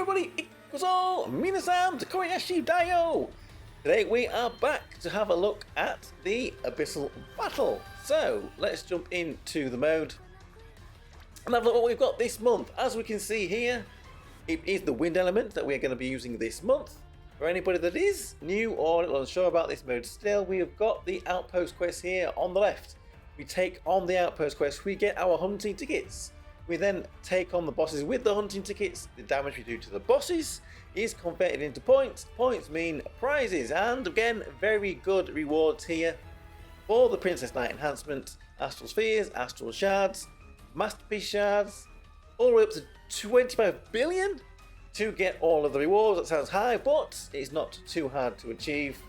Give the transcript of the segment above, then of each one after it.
everybody, ikuzo! Minasan, Tokkuri Yashi Dayo! Today we are back to have a look at the Abyssal battle. So, let's jump into the mode and have a look at what we've got this month. As we can see here, it is the wind element that we're going to be using this month. For anybody that is new or a little unsure about this mode still, we have got the outpost quest here on the left. We take on the outpost quest, we get our hunting tickets. We then take on the bosses with the hunting tickets. The damage we do to the bosses is converted into points. Points mean prizes, and again, very good rewards here for the Princess Knight enhancement, Astral Spheres, Astral Shards, Masterpiece Shards, all the way up to 25 billion to get all of the rewards. That sounds high, but it's not too hard to achieve.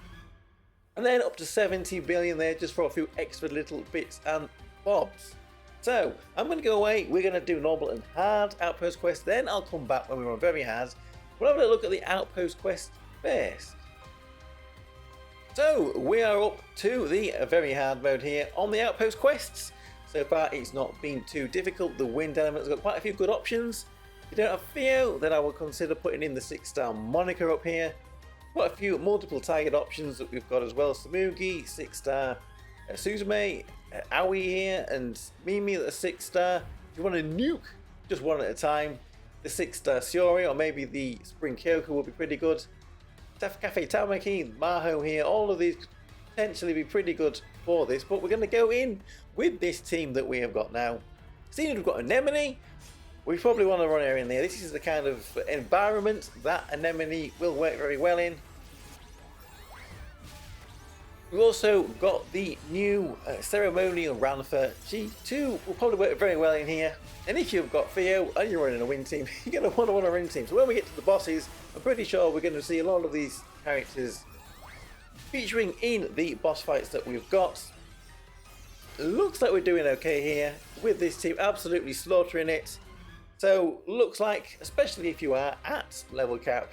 And then up to 70 billion there just for a few extra little bits and bobs. So, I'm going to go away, we're going to do normal and hard outpost quest, then I'll come back when we're on very hard. We'll have a look at the outpost quest first. So, we are up to the very hard mode here on the outpost quests. So far it's not been too difficult, the wind element's got quite a few good options. If you don't have Theo, then I will consider putting in the 6-star moniker up here. Quite a few multiple target options that we've got as well, Samugi, 6-star Suzume, Aoi here, and Mimi at a 6-star. If you want to nuke just one at a time, the 6-star Shiori or maybe the Spring Kyoko will be pretty good. Cafe Tamaki, Maho here, all of these could potentially be pretty good for this, but we're going to go in with this team that we have got now. Seeing we've got Anemone, we probably want to run her in there. This is the kind of environment that Anemone will work very well in. We've also got the new ceremonial Ranfer. She too will probably work very well in here. And if you've got Theo and you're running a win team, you're going to want to run a win team. So when we get to the bosses, I'm pretty sure we're going to see a lot of these characters featuring in the boss fights that we've got. Looks like we're doing okay here with this team, absolutely slaughtering it. So looks like, especially if you are at level cap,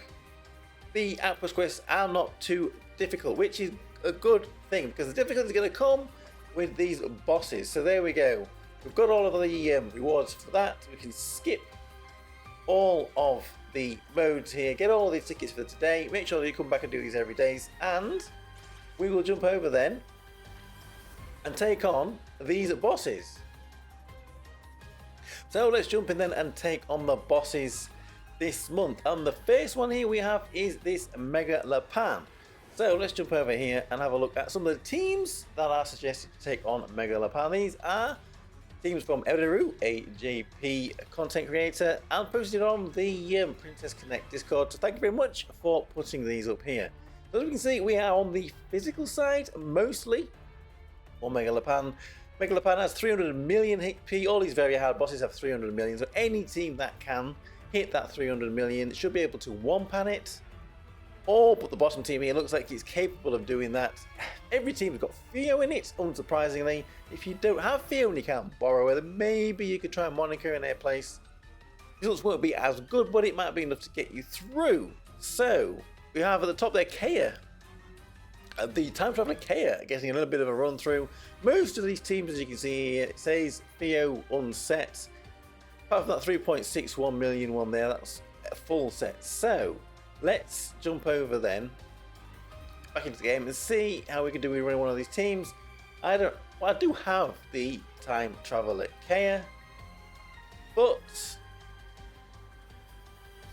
the outpost quests are not too difficult, which is a good thing because the difficulty is going to come with these bosses. So there we go, we've got all of the rewards for that. We can skip all of the modes here, get all of these tickets for today, make sure that you come back and do these every day, and we will jump over then and take on these bosses. So let's jump in then and take on the bosses this month, and the first one here we have is this Mega Lapan. So let's jump over here and have a look at some of the teams that are suggested to take on Mega Lapan. These are teams from Everu, a JP content creator, and posted on the Princess Connect Discord. So thank you very much for putting these up here. So as we can see, we are on the physical side mostly for Mega Lapan. Mega Lapan has 300 million HP. All these very hard bosses have 300 million. So any team that can hit that 300 million should be able to one-pan it. All but the bottom team here looks like it's capable of doing that. Every team's got Theo in it, unsurprisingly. If you don't have Theo and you can't borrow her, then maybe you could try Monica in their place. Results won't be as good, but it might be enough to get you through. So, we have at the top there Kea. The Time Traveler Kea getting a little bit of a run through. Most of these teams, as you can see here, it says Theo unset. Apart from that 3.61 million one there, that's a full set. So, let's jump over then back into the game and see how we can do. We run one of these teams. I do have the Time Traveler Kea, but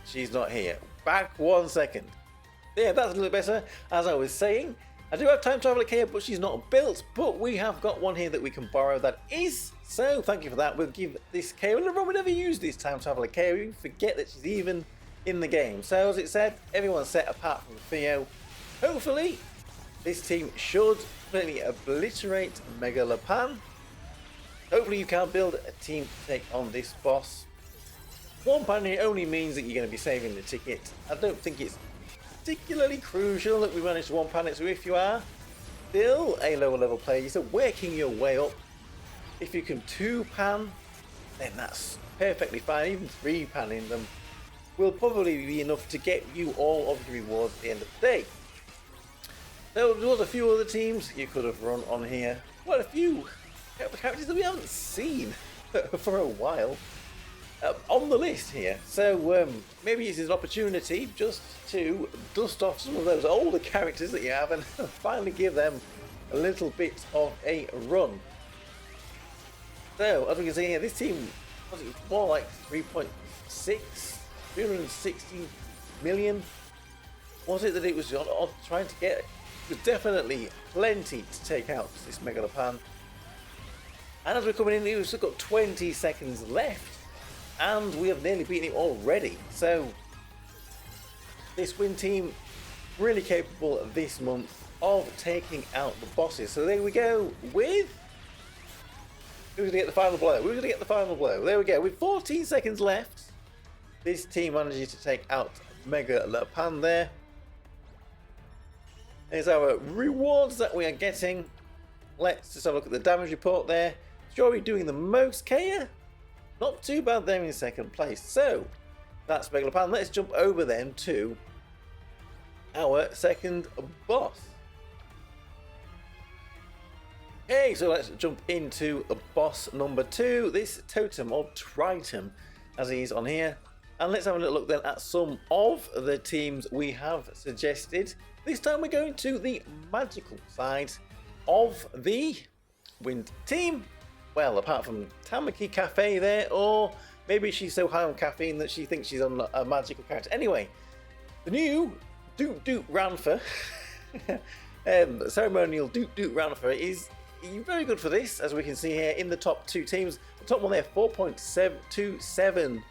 she's not here. Back 1 second. Yeah, that's a little better. As I was saying, I do have Time Traveler Kea, but she's not built. But we have got one here that we can borrow that is. So thank you for that. We'll give this Kea. We never use this Time Traveler Kea. We forget that she's even in the game. So as it said, everyone's set apart from Theo. Hopefully this team should completely obliterate Mega Lapan. Hopefully you can build a team to take on this boss. One pan here only means that you're going to be saving the ticket. I don't think it's particularly crucial that we manage to one pan it. So if you are still a lower level player, you're still working your way up. If you can 2-pan, then that's perfectly fine. Even 3-panning them will probably be enough to get you all of the rewards at the end of the day. So there was a few other teams you could have run on here. Quite a few characters that we haven't seen for a while. on the list here. So maybe this is an opportunity just to dust off some of those older characters that you have and finally give them a little bit of a run. So as we can see here, this team was more like 360 million. Was it that it was on trying to get? It was definitely plenty to take out this Megalopan. And as we're coming in, we've still got 20 seconds left. And we have nearly beaten it already. So this win team really capable this month of taking out the bosses. So there we go with... Who's going to get the final blow? Who's going to get the final blow? There we go. With 14 seconds left, this team manages to take out Megalopan there. There's our rewards that we are getting. Let's just have a look at the damage report there. Jory doing the most here. Not too bad there in second place. So that's Megalopan. Let's jump over then to our second boss. Okay, so let's jump into boss number 2. This totem or Triton, as he is on here. And let's have a little look then at some of the teams we have suggested. This time we're going to the magical side of the wind team. Well, apart from Tamaki Cafe there, or maybe she's so high on caffeine that she thinks she's on a magical character. Anyway, the new Doot Doot Ranfer, ceremonial Doot Doot Ranfer is very good for this, as we can see here in the top 2 teams. The top one there, 4.727.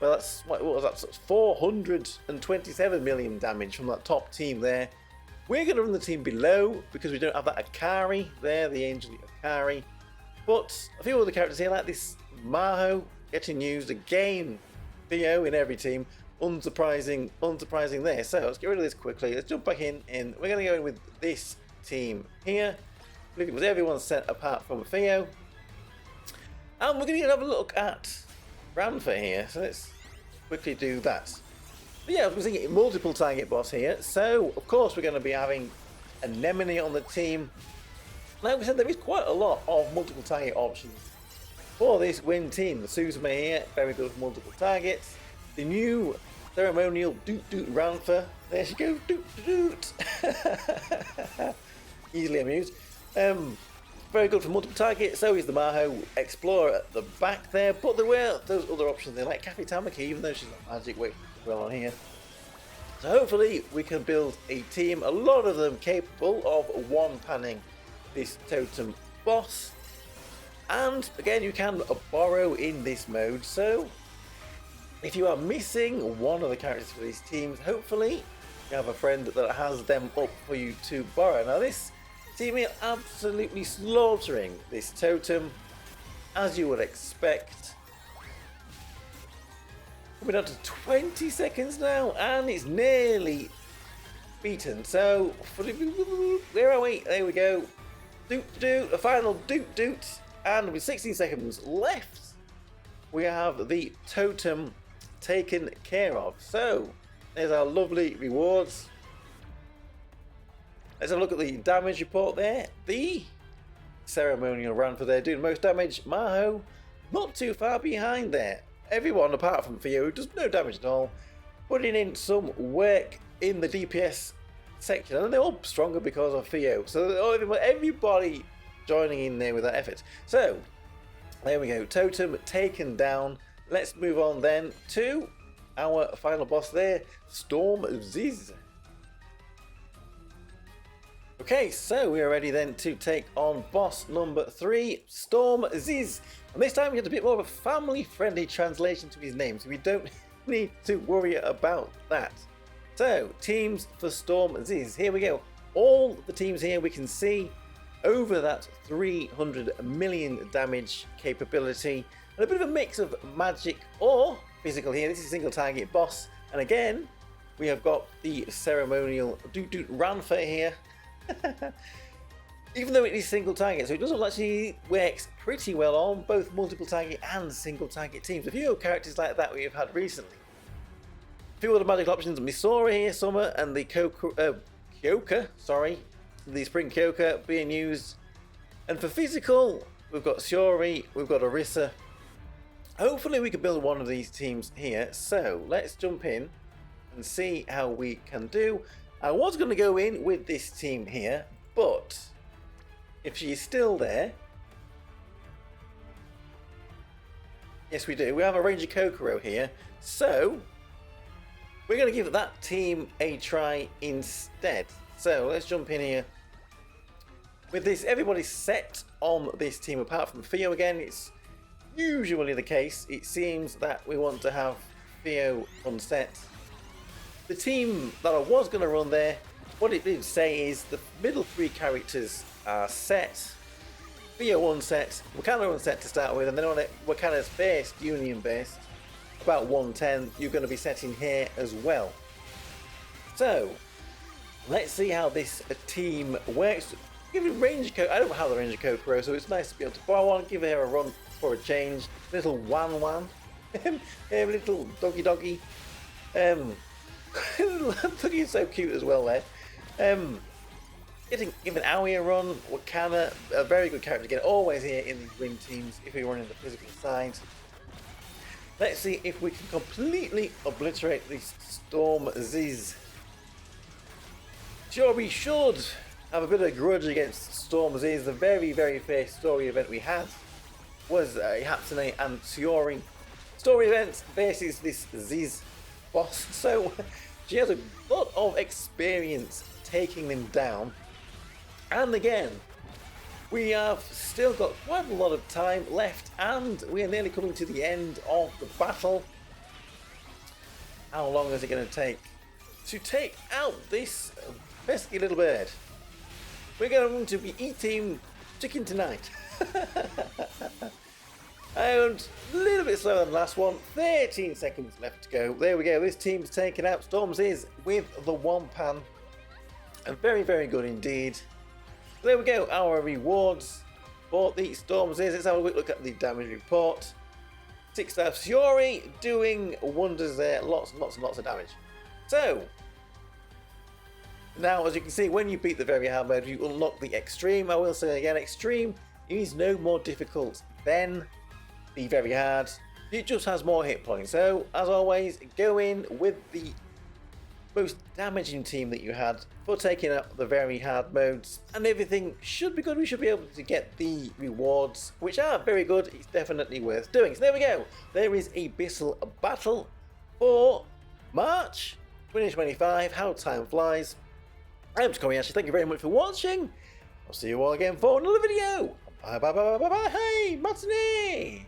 Well, that's what was that? So 427 million damage from that top team there. We're going to run the team below because we don't have that Akari there, the Angel Akari. But a few other characters here, like this Maho, getting used again. Theo in every team, unsurprising there. So let's get rid of this quickly. Let's jump back in, and we're going to go in with this team here. I believe it was everyone set apart from Theo. And we're going to have a look at Ranfer here. So let's quickly do that. But yeah, we're seeing a multiple target boss here. So of course we're going to be having Anemone on the team. Like we said, there is quite a lot of multiple target options for this win team. The Suzume here, very good with multiple targets. The new ceremonial Doot Doot Ranfer. There she goes, Doot Doot. Easily amused. Very good for multiple targets. So is the Maho Explorer at the back there. But there were those other options there, like Cafe Tamaki, even though she's not magic weight well on here. So hopefully we can build a team, a lot of them capable of one-panning this totem boss. And again, you can borrow in this mode. So if you are missing one of the characters for these teams, hopefully you have a friend that has them up for you to borrow. Now this team is absolutely slaughtering this totem, as you would expect. Coming down to 20 seconds now, and it's nearly beaten. So where are we? There we go. Doot doot, a final doot doot, and with 16 seconds left, we have the totem taken care of. So there's our lovely rewards. Let's have a look at the damage report there. The ceremonial Ranfer there doing the most damage. Maho not too far behind there. Everyone apart from Theo, who does no damage at all, putting in some work in the DPS section, and they're all stronger because of Theo. So everybody joining in there with that effort. So there we go, totem taken down. Let's move on then to our final boss there, Storm Ziz. Okay, so we are ready then to take on boss number 3, Storm Ziz. And this time we get a bit more of a family-friendly translation to his name, so we don't need to worry about that. So, teams for Storm Ziz. Here we go. All the teams here we can see over that 300 million damage capability. And a bit of a mix of magic or physical here. This is a single target boss. And again, we have got the ceremonial Doot Doot Ranfer here. Even though it is single target, so it doesn't actually works pretty well on both multiple target and single target teams. A few characters like that we have had recently. A few other magic options, Misora here, Summer, and the Kyoka, the Spring Kyoka being used. And for physical, we've got Shiori, we've got Orisa, hopefully we can build one of these teams here. So let's jump in and see how we can do. I was going to go in with this team here, but if she's still there, yes we do, we have a Ranger Kokoro here, so we're going to give that team a try instead. So let's jump in here. With this, everybody's set on this team apart from Theo again. It's usually the case. It seems that we want to have Theo unset. The team that I was going to run there, what it did say is the middle three characters are set. Theo unset, Wakana unset to start with, and then on it, Wakana's based, Union based, about 110, you're going to be setting here as well. So, let's see how this team works. Give it Ranger I don't have the Ranger Kokoro, so it's nice to be able to, but I want to give her a run for a change. Little Wan, little doggy. Look, he's so cute as well there. Giving Aoi a run, Wakana, a very good character again, always here in these win teams if we run in the physical side. Let's see if we can completely obliterate this Storm Ziz. Sure, we should have a bit of grudge against Storm Ziz. The very first story event we had was Hatsune and Tsuori. Story event versus this Ziz boss, so she has a lot of experience taking them down. And again, we have still got quite a lot of time left, and we are nearly coming to the end of the battle. How long is it going to take out this pesky little bird? We're going to be eating chicken tonight. And a little bit slower than the last one. 13 seconds left to go. There we go. This team's taken out Storm Ziz with the one pan. And very good indeed. There we go. Our rewards for the Storm Ziz. Let's have a quick look at the damage report. 6-star Fury doing wonders there. Lots and lots of damage. So, now as you can see, when you beat the very hard mode, you unlock the extreme. I will say again, extreme is no more difficult than the very hard. It just has more hit points. So as always, go in with the most damaging team that you had for taking out the very hard modes, and everything should be good. We should be able to get the rewards, which are very good. It's definitely worth doing. So there we go. There is Abyssal battle for March 2025. How time flies. I'm Tokkuri Yashi. Thank you very much for watching. I'll see you all again for another video. Bye. Hey, Matsune!